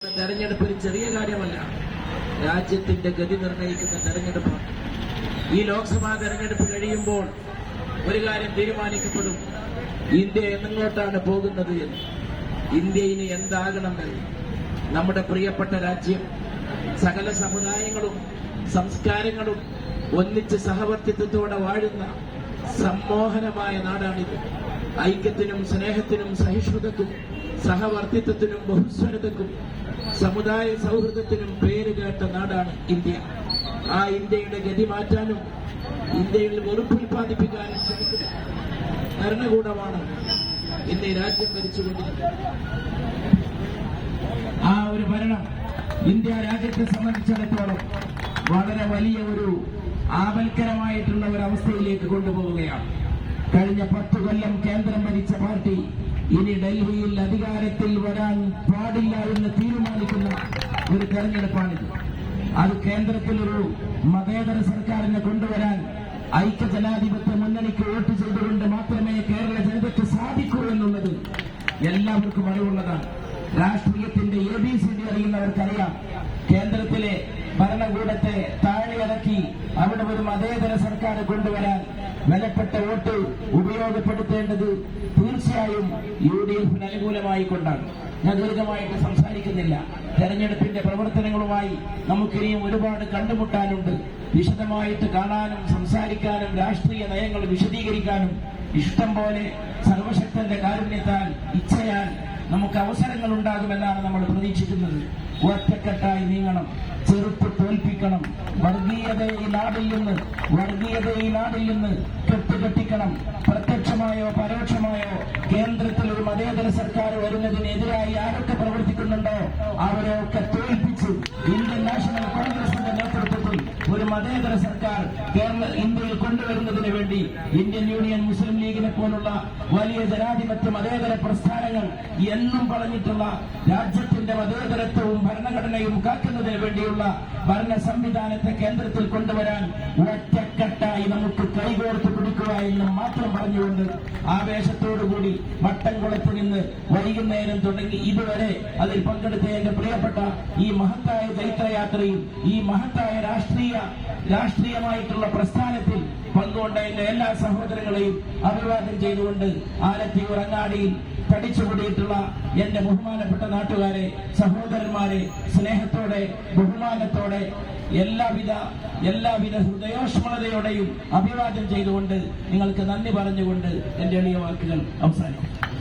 തെരഞ്ഞെടുപ്പ് ഒരു ചെറിയ കാര്യമല്ല. രാജ്യത്തിന്റെ ഗതി നിർണ്ണയിക്കുന്ന തെരഞ്ഞെടുപ്പാണ്. ഈ ലോക്സഭാ തെരഞ്ഞെടുപ്പ് കഴിയുമ്പോൾ ഒരു കാര്യം തീരുമാനിക്കപ്പെടും: ഇന്ത്യ എങ്ങോട്ടാണ് പോകുന്നത് എന്ന്, ഇന്ത്യ ഇനി എന്താകണമെന്ന്. നമ്മുടെ പ്രിയപ്പെട്ട രാജ്യം സകല സമുദായങ്ങളും സംസ്കാരങ്ങളും ഒന്നിച്ച് സഹവർത്തിത്വത്തോടെ വാഴുന്ന സമ്മോഹനമായ നാടാണിത്. ഐക്യത്തിനും സ്നേഹത്തിനും സഹിഷ്ണുതക്കും സഹവർത്തിത്വത്തിനും ബഹുസ്വരതക്കും സമുദായ സൗഹൃദത്തിനും പേരുകേട്ട നാടാണ് ഇന്ത്യ. ആ ഇന്ത്യയുടെ ഗതി മാറ്റാനും ഇന്ത്യയിൽ വെറുപ്പുൽപാദിപ്പിക്കാനും ശ്രമിക്കുന്ന ഭരണകൂടമാണ് ഇന്ന് ഈ രാജ്യം ഭരിച്ചുകൊണ്ടിരിക്കുന്നത്. ആ ഒരു ഭരണം ഇന്ത്യ രാജ്യത്തെ സംബന്ധിച്ചിടത്തോളം വളരെ വലിയ ഒരു ആപൽക്കരമായിട്ടുള്ള ഒരു അവസ്ഥയിലേക്ക് കൊണ്ടുപോവുകയാണ്. കഴിഞ്ഞ 10 കൊല്ലം കേന്ദ്രം ഭരിച്ച പാർട്ടി ഇനി ഡൽഹിയിൽ അധികാരത്തിൽ വരാൻ പാടില്ല എന്ന് തീരുമാനിക്കുന്ന ഒരു തെരഞ്ഞെടുപ്പാണിത്. അത് കേന്ദ്രത്തിലൊരു മതേതര സർക്കാരിനെ കൊണ്ടുവരാൻ ഐക്യജനാധിപത്യ മുന്നണിക്ക് വോട്ട് ചെയ്തുകൊണ്ട് മാത്രമേ കേരള ജനതയ്ക്ക് സാധിക്കൂ എന്നുള്ളത് എല്ലാവർക്കും അറിവുള്ളതാണ്. രാഷ്ട്രീയത്തിന്റെ ABCD അറിയുന്നവർക്കറിയാം. കേന്ദ്രത്തിലെ ഭരണകൂടത്തെ താഴെയിറക്കി അവിടെ ഒരു മതേതര സർക്കാർ കൊണ്ടുവരാൻ വിലപ്പെട്ട വോട്ട് ഉപയോഗപ്പെടുത്തേണ്ടത് തീർച്ചയായും UDF-ന് അനുകൂലമായി കൊണ്ടാണ്. ഞാൻ ദീർഘമായിട്ട് സംസാരിക്കുന്നില്ല. തെരഞ്ഞെടുപ്പിന്റെ പ്രവർത്തനങ്ങളുമായി നമുക്കിനിയും ഒരുപാട് കണ്ടുമുട്ടാനുണ്ട്. വിശദമായിട്ട് കാണാനും സംസാരിക്കാനും രാഷ്ട്രീയ നയങ്ങൾ വിശദീകരിക്കാനും ഇഷ്ടം പോലെ സർവശക്തന്റെ കാരുണ്യത്താൽ ഇച്ഛയാൽ നമുക്ക് അവസരങ്ങൾ ഉണ്ടാകുമെന്നാണ് നമ്മൾ പ്രതീക്ഷിക്കുന്നത്. ഒറ്റക്കെട്ടായി നീങ്ങണം, ചെറുത്ത് തോൽപ്പിക്കണം, വർഗീയത ഈ നാടിൽ നിന്ന് കെട്ടുകെട്ടിക്കണം. പ്രത്യക്ഷമായോ പരോക്ഷമായോ കേന്ദ്രത്തിൽ ഒരു മതേതര സർക്കാർ വരുന്നതിനെതിരായി ആരൊക്കെ പ്രവർത്തിക്കുന്നുണ്ടോ അവരൊക്കെ തോൽപ്പിച്ച് ഇന്ത്യൻ നാഷണൽ കോൺഗ്രസിന്റെ നേതൃത്വത്തിൽ ഒരു മതേതര സർക്കാർ ഇന്ത്യയിൽ കൊണ്ടുവരുന്നതിന് വേണ്ടി ഇന്ത്യൻ യൂണിയൻ മുസ്ലിം ലീഗിനെ പോലുള്ള വലിയ ജനാധിപത്യ മതേതര പ്രസ്ഥാനങ്ങൾ എന്നും പറഞ്ഞിട്ടുള്ള രാജ്യത്തിന്റെ മതേതരത്വവും ഭരണഘടനയും കാക്കുന്നതിന് വേണ്ടിയുള്ള ഭരണ സംവിധാനത്തെ കേന്ദ്രത്തിൽ കൊണ്ടുവരാൻ ഒറ്റക്കെട്ടായി നമുക്ക് കൈകോർത്ത് പിടിക്കുക എന്ന് മാത്രം പറഞ്ഞുകൊണ്ട് ആവേശത്തോടുകൂടി വട്ടംകുളത്ത് നിന്ന് വൈകുന്നേരം തുടങ്ങി ഇതുവരെ അതിൽ പങ്കെടുത്ത എന്റെ പ്രിയപ്പെട്ട ഈ മഹത്തായ ചൈത്രയാത്രയിൽ ഈ മഹത്തായ രാഷ്ട്രീയമായിട്ടുള്ള പ്രസ്ഥാനത്തിൽ പങ്കുകൊണ്ട എന്റെ എല്ലാ സഹോദരങ്ങളെയും അഭിവാദ്യം ചെയ്തുകൊണ്ട് ആലത്തിയൂർ അങ്ങാടിയിൽ തടിച്ചുകൂടിയിട്ടുള്ള എന്റെ ബഹുമാനപ്പെട്ട നാട്ടുകാരെ, സഹോദരന്മാരെ, സ്നേഹത്തോടെ ബഹുമാനത്തോടെ എല്ലാവിധ ഹൃദയോഷ്മളതയോടെയും അഭിവാദ്യം ചെയ്തുകൊണ്ട് നിങ്ങൾക്ക് നന്ദി പറഞ്ഞുകൊണ്ട് എന്റെ എളിയ വാക്കുകൾ അവസാനിക്കും.